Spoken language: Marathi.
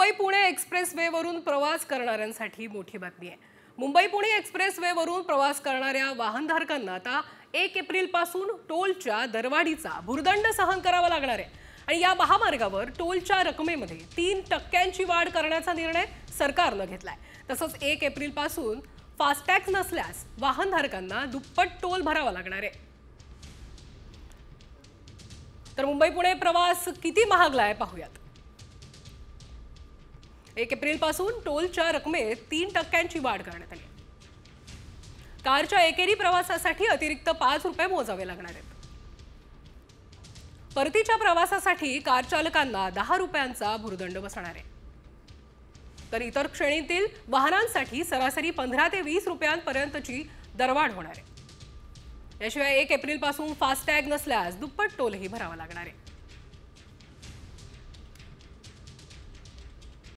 मुंबई पुणे एक्सप्रेसवेवरून प्रवास करणाऱ्यांसाठी मोठी बातमी आहे। मुंबई पुणे एक्सप्रेसवेवरून प्रवास करणाऱ्या वाहनधारकांना आता 1 एप्रिलपासून टोलच्या दरवाढीचा भुर्दंड सहन करावा लागणार आहे आणि या महामार्गावर टोलच्या रकमेमध्ये 3% वाढ करण्याचा निर्णय सरकारने घेतलाय। तसंच 1 एप्रिलपासून फास्टॅग नसल्यास वाहनधारकांना दुप्पट टोल भरावा लागणार आहे। तर मुंबई पुणे प्रवास किती महागलाय पाहूयात। 1 एप्रिलपासून टोलच्या रकमेत 3% वाढ करण्यात आली। कारच्या एकेरी प्रवासासाठी अतिरिक्त 5 रुपये मोजावे लागणार आहेत। परतीच्या प्रवासासाठी कार चालकांना 10 रुपयांचा भुर्दंड बसणार आहे। तर इतर श्रेणीतील वाहनांसाठी सरासरी 15 ते 20 रुपयांपर्यंतची दरवाढ होणार आहे। याशिवाय 1 एप्रिलपासून फास्टॅग नसल्यास दुप्पट टोलही भरावा लागणार आहे।